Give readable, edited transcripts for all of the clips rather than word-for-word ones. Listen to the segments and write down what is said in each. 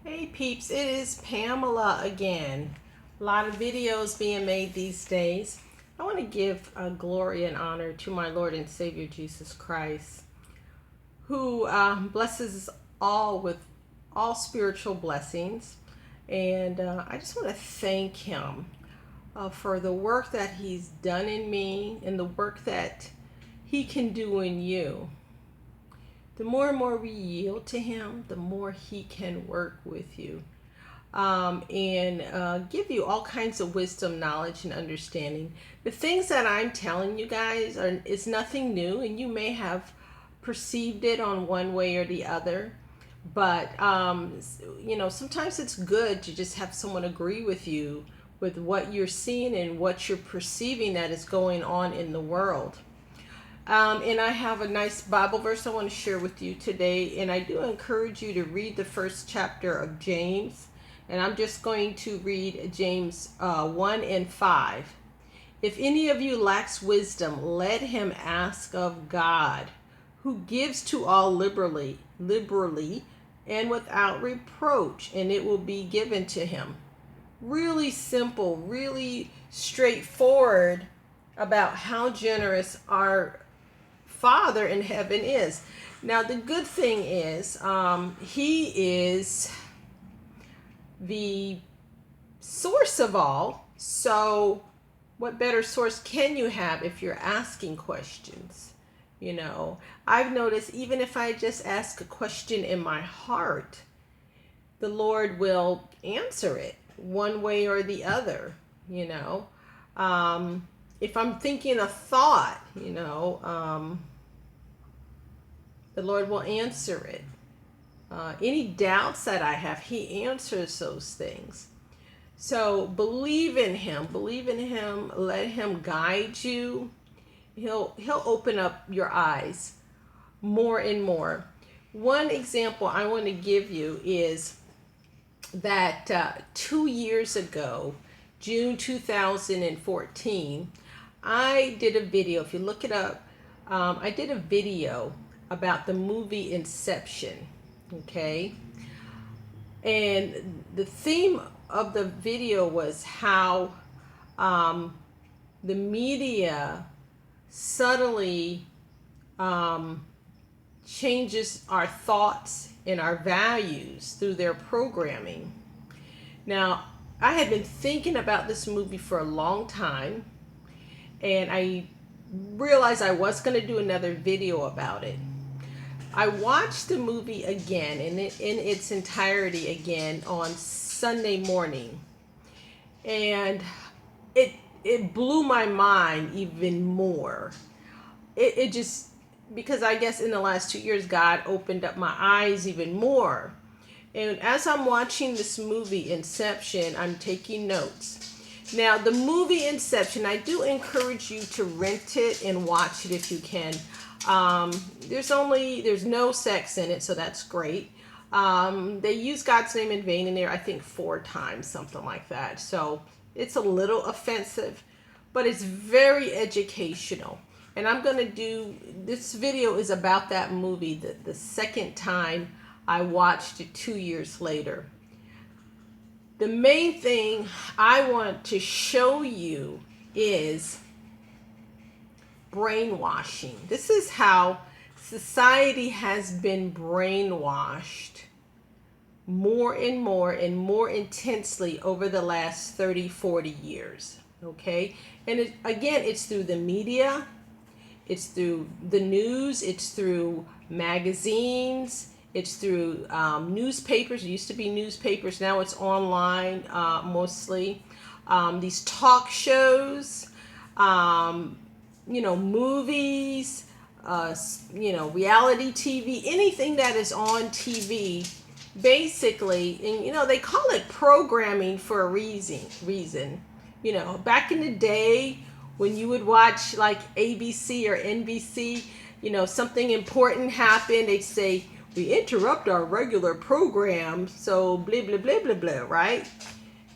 Hey peeps, it is Pamela again. A lot of videos being made these days. I want to give glory and honor to my Lord and Savior Jesus Christ, who blesses us all with all spiritual blessings. And I just want to thank Him for the work that He's done in me and the work that He can do in you. The more and more we yield to Him, the more He can work with you and give you all kinds of wisdom, knowledge, and understanding. The things that I'm telling you guys is nothing new, and you may have perceived it on one way or the other. But sometimes it's good to just have someone agree with you with what you're seeing and what you're perceiving that is going on in the world. And I have a nice Bible verse I want to share with you today. And I do encourage you to read the first chapter of James. And I'm just going to read James 1 and 5. If any of you lacks wisdom, let him ask of God, who gives to all liberally and without reproach, and it will be given to him. Really simple, really straightforward about how generous our Father in heaven is. Now the good thing is He is the source of all. So what better source can you have if you're asking questions? I've noticed even if I just ask a question in my heart, the Lord will answer it one way or the other. If I'm thinking a thought, the Lord will answer it. Any doubts that I have, He answers those things. So believe in Him. Let Him guide you. He'll open up your eyes more and more. One example I want to give you is that 2 years ago, June 2014, I did a video. If you look it up, I did a video about the movie Inception. Okay. And the theme of the video was how the media subtly changes our thoughts and our values through their programming. Now, I had been thinking about this movie for a long time, and I realized I was going to do another video about it. I watched the movie again in its entirety again on Sunday morning, and it blew my mind even more. It just, because I guess in the last 2 years God opened up my eyes even more. And as I'm watching this movie Inception, I'm taking notes. Now, the movie Inception, I do encourage you to rent it and watch it if you can. There's no sex in it, so that's great. They use God's name in vain in there, I think 4 times, something like that. So it's a little offensive, but it's very educational. And I'm going to do, this video is about that movie, the second time I watched it 2 years later. The main thing I want to show you is brainwashing. This is how society has been brainwashed more and more intensely over the last 30, 40 years. Okay? And it's through the media, it's through the news, it's through magazines, it's through newspapers. It used to be newspapers, now it's online mostly. These talk shows, movies, reality TV, anything that is on TV, basically. And they call it programming for a reason. Back in the day when you would watch like ABC or NBC, something important happened, they'd say, we interrupt our regular program, so blah blah blah blah blah, right?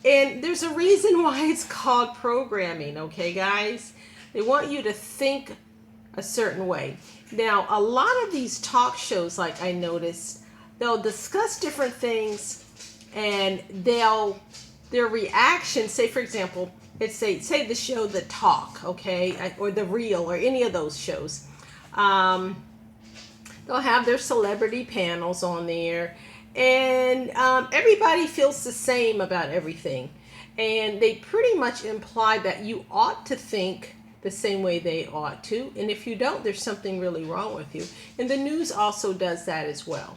And there's a reason why it's called programming, okay, guys? They want you to think a certain way. Now, a lot of these talk shows, like I noticed, they'll discuss different things and their reaction, say for example, it's say the show The Talk, okay, or The Real, or any of those shows. They'll have their celebrity panels on there, and everybody feels the same about everything. And they pretty much imply that you ought to think the same way they ought to. And if you don't, there's something really wrong with you. And the news also does that as well.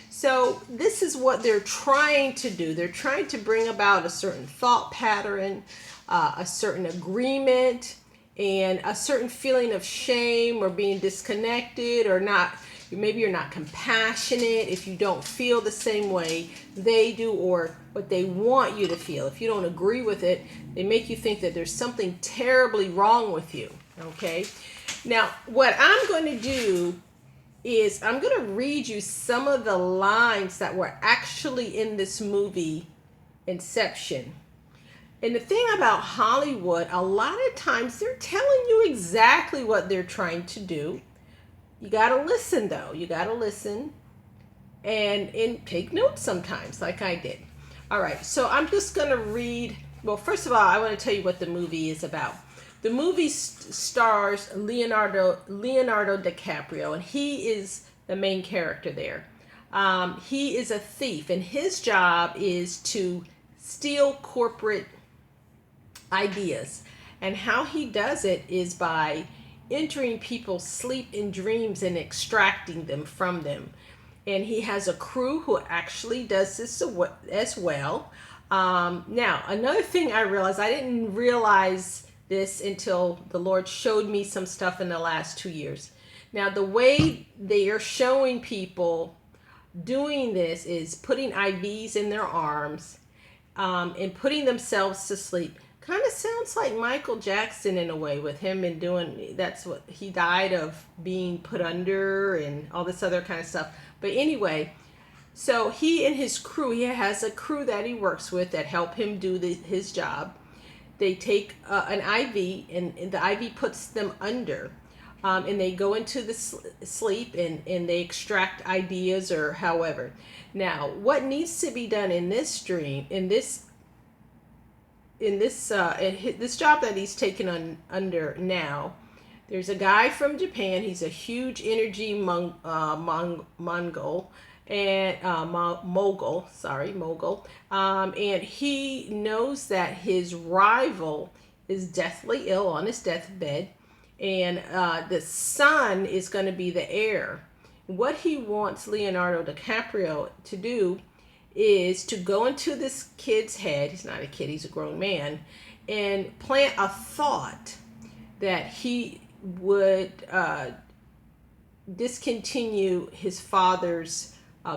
So this is what they're trying to do. They're trying to bring about a certain thought pattern, a certain agreement, and a certain feeling of shame or being disconnected or not. Maybe you're not compassionate if you don't feel the same way they do or what they want you to feel. If you don't agree with it, they make you think that there's something terribly wrong with you. Okay? Now, what I'm going to do is I'm going to read you some of the lines that were actually in this movie, Inception. And the thing about Hollywood, a lot of times they're telling you exactly what they're trying to do. You got to listen, though. You got to listen and take notes sometimes, like I did. All right, so I'm just going to read. Well, first of all, I want to tell you what the movie is about. The movie stars Leonardo DiCaprio, and he is the main character there. He is a thief, and his job is to steal corporate ideas. And how he does it is by entering people's sleep and dreams and extracting them from them. And he has a crew who actually does this as well. Now, another thing I realized, I didn't realize this until the Lord showed me some stuff in the last 2 years. Now, the way they are showing people doing this is putting IVs in their arms and putting themselves to sleep. Kind of sounds like Michael Jackson in a way, with him and doing, that's what he died of, being put under and all this other kind of stuff. But anyway, so he and his crew, he has a crew that he works with that help him do his job. They take an IV and the IV puts them under, and they go into the sleep and they extract ideas or however. Now, what needs to be done in this dream, in this job that he's taken on under now, there's a guy from Japan. He's a huge energy mogul and mogul, and he knows that his rival is deathly ill on his deathbed, and the son is going to be the heir. What he wants Leonardo DiCaprio to do is to go into this kid's head. He's not a kid, he's a grown man, and plant a thought that he would discontinue his father's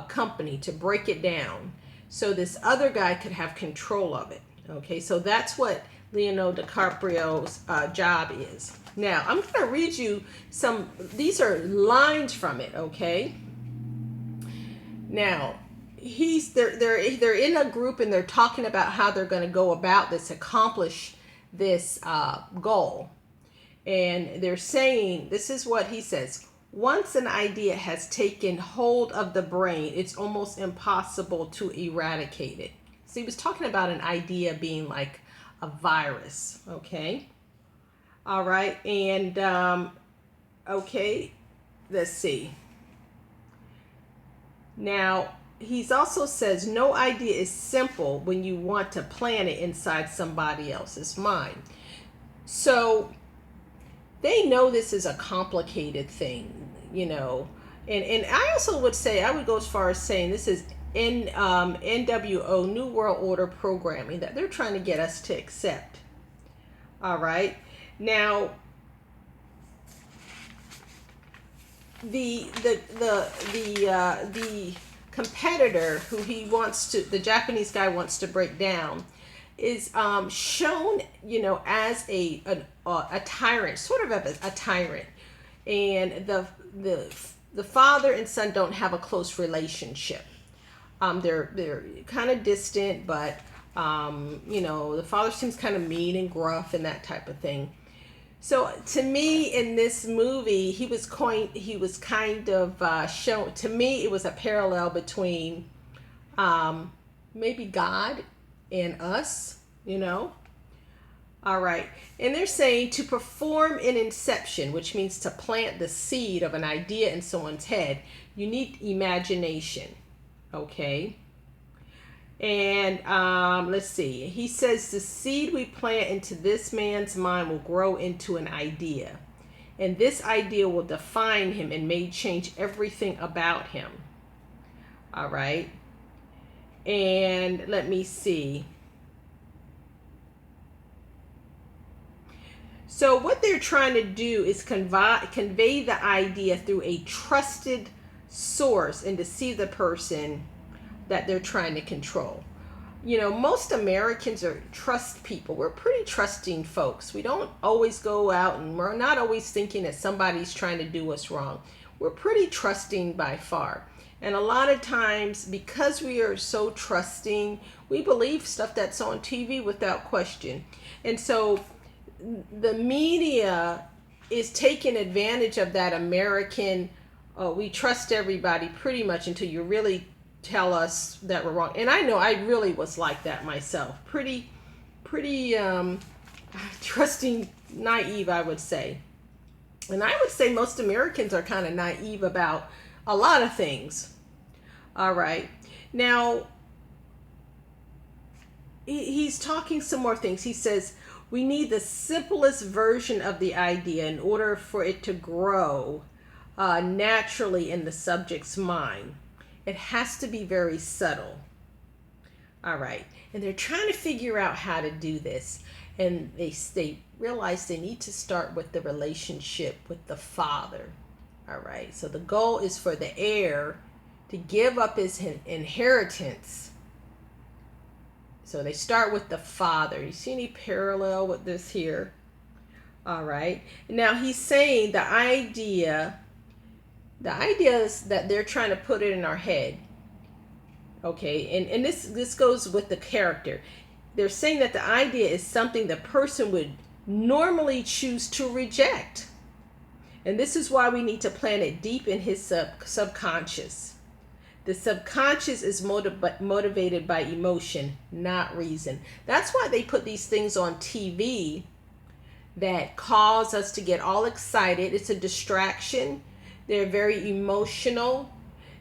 company, to break it down so this other guy could have control of it. Okay, so that's what Leonardo DiCaprio's job is. Now, I'm going to read you some, these are lines from it, okay? Now, they're in a group and they're talking about how they're going to go about this, accomplish this goal. And they're saying, this is what he says: once an idea has taken hold of the brain, it's almost impossible to eradicate it. So he was talking about an idea being like a virus, okay? All right, and okay, let's see. Now, he also says no idea is simple when you want to plant it inside somebody else's mind. So they know this is a complicated thing, you know. And I also would say, I would go as far as saying this is NWO, New World Order programming that they're trying to get us to accept. All right. Now, the competitor who the Japanese guy wants to break down is shown, you know, as a tyrant, sort of a tyrant, and the father and son don't have a close relationship. They're kind of distant, but you know, the father seems kind of mean and gruff and that type of thing. So to me, in this movie, he was kind of shown. To me, it was a parallel between maybe God and us, All right. And they're saying to perform an inception, which means to plant the seed of an idea in someone's head, you need imagination. Okay. And let's see. He says the seed we plant into this man's mind will grow into an idea. And this idea will define him and may change everything about him. All right. And let me see. So what they're trying to do is convey the idea through a trusted source and deceive the person that they're trying to control. Most Americans are trust people. We're pretty trusting folks. We don't always go out and we're not always thinking that somebody's trying to do us wrong. We're pretty trusting by far. And a lot of times, because we are so trusting, we believe stuff that's on TV without question. And so the media is taking advantage of that American, we trust everybody pretty much until you really tell us that we're wrong. And I know I really was like that myself. Pretty trusting, naive, I would say. And I would say most Americans are kind of naive about a lot of things. All right. Now, he's talking some more things. He says, we need the simplest version of the idea in order for it to grow naturally in the subject's mind. It has to be very subtle. All right. And they're trying to figure out how to do this. And they realize they need to start with the relationship with the father. All right. So the goal is for the heir to give up his inheritance. So they start with the father. You see any parallel with this here? All right. Now he's saying the ideas that they're trying to put it in our head. Okay. And this goes with the character. They're saying that the idea is something the person would normally choose to reject. And this is why we need to plant it deep in his subconscious. The subconscious is motivated by emotion, not reason. That's why they put these things on TV that cause us to get all excited. It's a distraction. They're very emotional.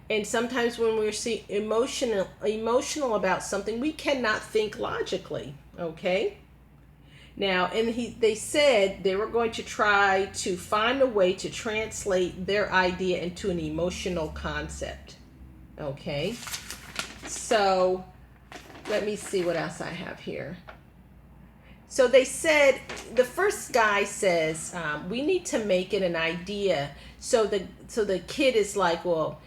And sometimes when we're emotional about something, we cannot think logically. Okay? Now, and they said they were going to try to find a way to translate their idea into an emotional concept. Okay, so let me see what else I have here. So they said, the first guy says, we need to make it an idea. So the kid is like, well,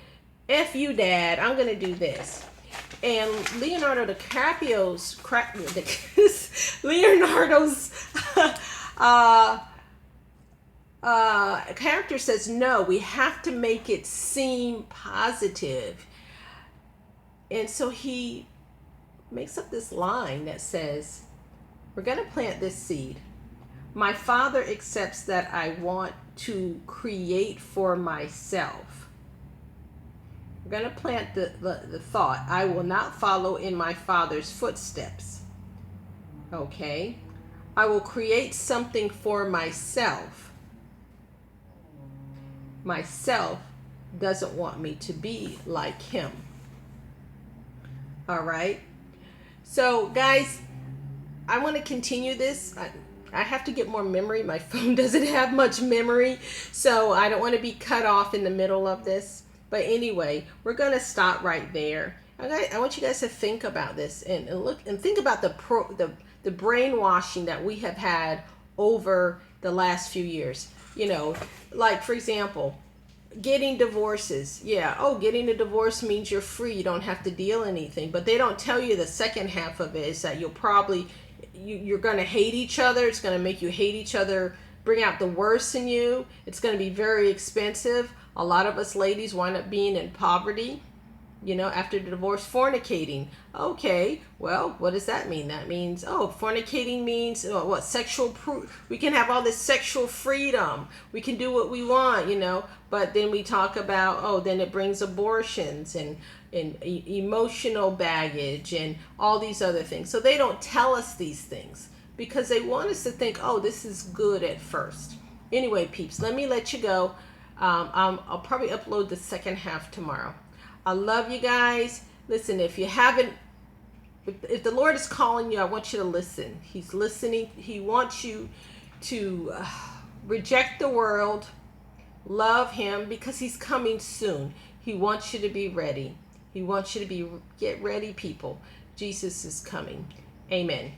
F you, Dad, I'm going to do this. And Leonardo's character says, no, we have to make it seem positive. And so he makes up this line that says, we're going to plant this seed. My father accepts that I want to create for myself. We're going to plant the thought, I will not follow in my father's footsteps. Okay? I will create something for myself. Myself doesn't want me to be like him. All right. So, guys, I want to continue this. I have to get more memory. My phone doesn't have much memory, so I don't want to be cut off in the middle of this. But anyway, we're going to stop right there. I want you guys to think about this and look and think about the brainwashing that we have had over the last few years. Like, for example, getting divorces. Yeah. Oh, getting a divorce means you're free. You don't have to deal anything. But they don't tell you the second half of it is that you're going to hate each other. It's going to make you hate each other, bring out the worst in you. It's going to be very expensive. A lot of us ladies wind up being in poverty, after the divorce. Fornicating. Okay, well, what does that mean? That means, fornicating means, what, sexual we can have all this sexual freedom. We can do what we want, but then we talk about, then it brings abortions and and emotional baggage and all these other things. So they don't tell us these things because they want us to think, oh, this is good at first. Anyway, peeps, let me let you go. I'll probably upload the second half tomorrow. I love you guys. Listen, if you haven't, if the Lord is calling you, I want you to listen. He's listening. He wants you to reject the world, love him, because he's coming soon. He wants you to be ready. He wants you to get ready, people. Jesus is coming. Amen.